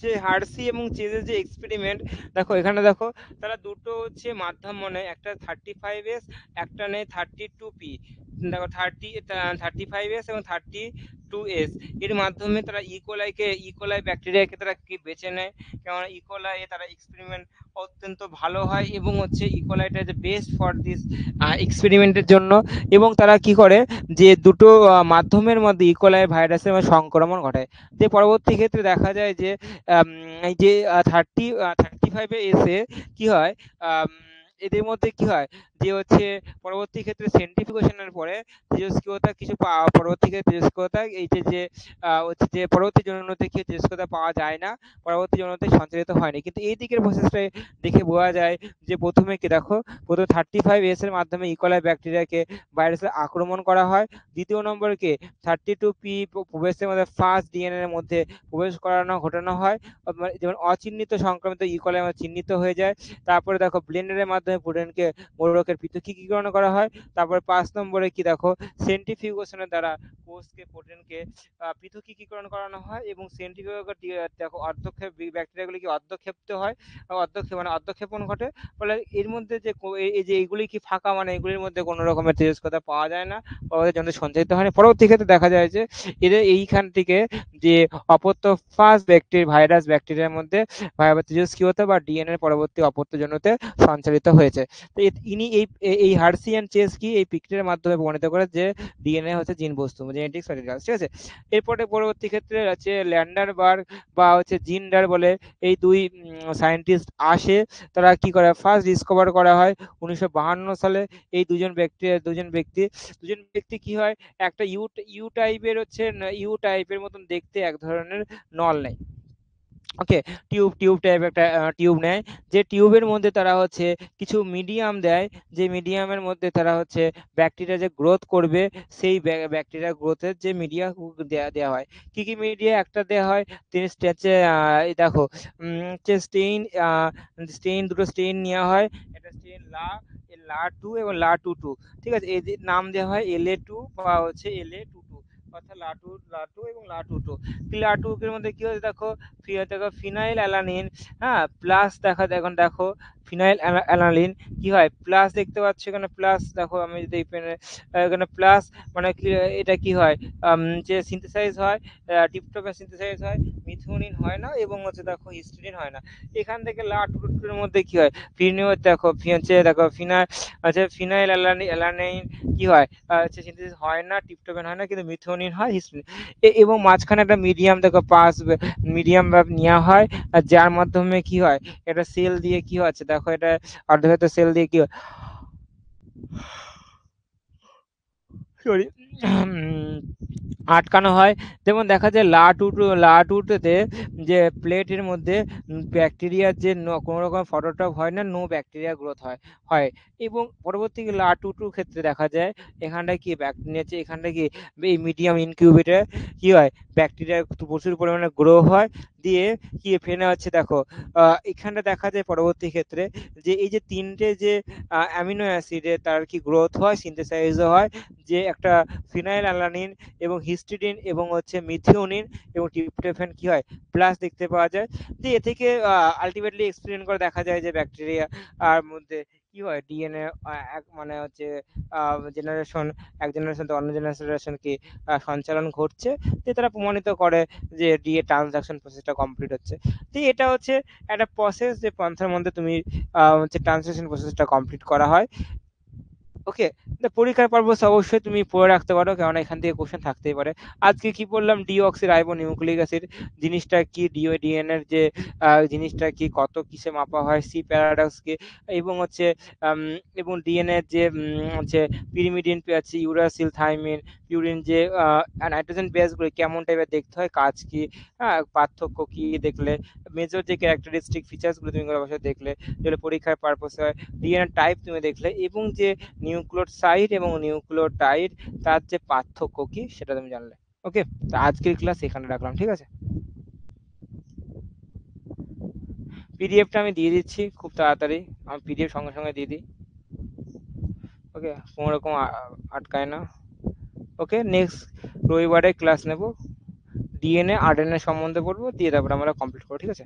যে হার্সি এবং চেজের যে এক্সপেরিমেন্ট, দেখো এখানে দেখো তারা দুটো হচ্ছে মাধ্যম মনে, একটা 35S, একটা নেই 32P। দেখো 35S এবং 32S এর মাধ্যমে তারা ইকোলাই ব্যাকটেরিয়াকে তারা কি বেছে নেয়, কেননা ইকোলাই তারা এক্সপেরিমেন্ট অত্যন্ত ভালো হয়, এবং হচ্ছে ইকোলাইটা যে বেস্ট ফর দিস এক্সপেরিমেন্টের জন্য। এবং তারা কি করে যে দুটো মাধ্যমের মধ্যে ইকোলাই ভাইরাসের সংক্রমণ ঘটায়, যে পরবর্তী ক্ষেত্রে দেখা যায় যে এই যে 35 এসে কি হয়, আম, এদের মধ্যে কি হয় যে হচ্ছে পরবর্তী ক্ষেত্রে সেন্ট্রিফিউগেশনের পরে তেজস্ক্রিয়তা পরবর্তী ক্ষেত্রে তেজস্ক্রিয়তা এই যে যে হচ্ছে যে পরবর্তী জননতে কি তেজস্ক্রিয়তা পাওয়া যায় না, পরবর্তী জননতে সঞ্চালিত হয়নি। কিন্তু এই দিকের প্রসেসটা দেখে বোঝা যায় যে প্রথমে কি দেখো, প্রথমে 35S এর মাধ্যমে ইকোলাই ব্যাকটেরিয়াকে ভাইরাসের আক্রমণ করা হয়। দ্বিতীয় নম্বরকে 32P প্রবেশের মধ্যে ফার্স্ট ডিএনএ এর মধ্যে প্রবেশ ঘটানো হয়, যেমন অচিহ্নিত সংক্রমিত ইকোলাই চিহ্নিত হয়ে যায়। তারপরে দেখো ব্লেন্ডারের মাধ্যমে প্রোটিনকে কোষকের পৃথকীকরণ করা হয়। তারপরে 5 নম্বরে কি দেখো, সেন্ট্রিফিউগেশনের দ্বারা কোষকে প্রোটিনকে পৃথকীকরণ করানো হয় এবং সেন্ট্রিফিউগার দেখো অর্ধক্ষেপ ব্যাকটেরিয়াগুলি কি অর্ধক্ষেপ্ত হয়, মানে অর্ধক্ষেপণ ঘটে। ফলে এর মধ্যে যে এই যে এইগুলি কি ফাঁকা, মানে এগুলির মধ্যে কোনো রকমের তেজস্ক্রিয়তা পাওয়া যায় না, ওদের জন্য সঞ্চারিত হয় না। পরবর্তী ক্ষেত্রে দেখা যায় যে এদের এইখান থেকে যে অপত্যফাস ভাইরাস ব্যাকটেরিয়ার মধ্যে তেজস্ক্রিয়তা বা ডিএনএ পরবর্তী অপত্যজনতে সঞ্চালিত হয়েছে। তো ইনি এই হার্সি অ্যান্ড চেস কি এই পিকচারের মাধ্যমে প্রমাণিত করে যে ডিএনএ হচ্ছে জিন বস্তু, জেনেটিক্স অরিজিনাল, ঠিক আছে। এরপরে পরবর্তী ক্ষেত্রে আছে ল্যান্ডারবার্গ বা হচ্ছে জিন্ডার বলে এই দুই সায়েন্টিস্ট আসে। তারা কি করে, ফার্স্ট ডিসকভার করা হয় 1952 সালে। এই দুজন ব্যক্তি কি হয়, একটা ইউ টাইপের হচ্ছে ইউ টাইপের মতন দেখতে এক ধরনের নল নেয়। ওকে, টিউব টাইপ একটা টিউব নেয়, যে টিউবের মধ্যে তারা হচ্ছে কিছু মিডিয়াম দেয়, যে মিডিয়ামের মধ্যে তারা হচ্ছে ব্যাকটেরিয়া যে গ্রোথ করবে সেই ব্যাকটেরিয়া গ্রোথের যে মিডিয়া দেওয়া হয়। কি কি মিডিয়া, একটা দেওয়া হয় তিনি স্টেচে দেখো দুটো স্টেইন নেওয়া হয়, একটা স্টেইন লা 2 এবং লা 2 ঠিক আছে। এই নাম দেওয়া হয় LA2 বা হচ্ছে LA22, অর্থাৎ লা 2 এবং লা 2 এর মধ্যে কি হচ্ছে দেখো, ফিনাইল অ্যালানিন, হ্যাঁ প্লাস এখন দেখো ফিনাইল অ্যালানিন কি হয়, প্লাস দেখতে পাচ্ছ এখানে প্লাস, দেখো আমি যদি এখানে প্লাস মানে কি, এটা কি হয়, যে সিনথেসাইজ হয়, টিপটপে সিনথেসাইজ হয়, মিথিওনিন হয় না এবং হচ্ছে দেখো হিস্টিডিন হয় না। এখান থেকে লা 2 এর মধ্যে কি হয়, দেখো ফিনাইল অ্যালানিন কি হয়, সিনথেসিস হয় না, টিপটোফ্যান হয় না, কিন্তু মিথিওনিন হয়, হিস্টিডিন। এবং মাঝখানে একটা মিডিয়াম দেখো মিডিয়াম নেওয়া হয়, যার মাধ্যমে কি হয়, এটা সেল দিয়ে কি হচ্ছে দেখো, এটা অর্ধক্ষেত্র সেল দিয়ে কি হয়, সরি আটকানো হয়। যেমন দেখা যায় লা 2 তে যে প্লেটের মধ্যে ব্যাকটেরিয়ার যে কোনো রকম ফটোটপ হয় না, নো ব্যাকটেরিয়া গ্রোথ হয় এবং পরবর্তী লা 2 ক্ষেত্রে দেখা যায় এখানটায় কি ব্যাকটেরিয়া, এখানটা কি এই মিডিয়াম ইনকিউবেটর কি হয়, ব্যাকটেরিয়া প্রচুর পরিমাণে গ্রো হয়, দিয়ে কি ফেনা হচ্ছে দেখো, এখানটা দেখা যায় পরবর্তী ক্ষেত্রে যে এই যে তিনটে যে অ্যামিনো অ্যাসিডে তার কি গ্রোথ হয়, সিনথেসাইজও হয়, যে একটা ফিনাইল অ্যালানিন এবং হিস্টিডিন এবং হচ্ছে মিথিওনিন এবং ট্রিপ্টোফ্যান কি হয়, প্লাস দেখতে পাওয়া যায়। যে এ থেকে আলটিমেটলি এক্সপেরিমেন্ট করে দেখা যায় যে ব্যাকটেরিয়া আর মধ্যে কি হয়, ডিএনএ মানে হচ্ছে জেনারেশন, এক জেনারেশন থেকে অন্য জেনারেশন কি সঞ্চালন ঘটছে, যে তারা প্রমাণিত করে যে ডিএ ট্রানজাকশন প্রসেসটা কমপ্লিট হচ্ছে। তো এটা হচ্ছে একটা প্রসেস, যে পন্থার মধ্যে তুমি হচ্ছে ট্রানজাকশন প্রসেসটা কমপ্লিট করা হয়। ওকে, পরীক্ষার পারপাস অবশ্যই তুমি পড়ে রাখতে পারো, কারণ এখান থেকে কোশ্চেন থাকতেই পারে। আজকে কি পড়লাম, ডিঅক্সি রাইবো নিউক্লিক অ্যাসিড জিনিসটা কি, ডিএনএর যে জিনিসটা কি, কত কিসে মাপা হয়, সি প্যারাডক্স কি, এবং হচ্ছে এবং ডিএনএ যে হচ্ছে পিরিমিডিন আছে, ইউরাসিল, থাইমিন, পিউরিন, যে নাইট্রোজেন বেসগুলো কেমন টাইপের দেখতে হয়, কাজ কি, পার্থক্য কি দেখলে, মেজর যে ক্যারেক্টারিস্টিক ফিচার্সগুলো তুমি অবশ্যই দেখলে, যেগুলো পরীক্ষার পারপাস হয়, ডিএনএ টাইপ তুমি দেখলে, এবং যে নিউক্লিওসাইড এবং নিউক্লিওটাইড তার যে পার্থক্য কি সেটা তুমি জানলে। ওকে, তো আজকের ক্লাস এখানে রাখলাম, ঠিক আছে। পিডিএফটা আমি দিয়ে দিচ্ছি খুব তাড়াতাড়ি, আমি পিডিএফ সঙ্গে সঙ্গে দিয়ে দিই। ওকে, কোনো রকম আটকায় না। ওকে, নেক্সট রবিবারে ক্লাস নেব, ডিএনএ আরএনএ সম্বন্ধে পড়বো, দিয়ে তারপরে আমরা কমপ্লিট করবো, ঠিক আছে।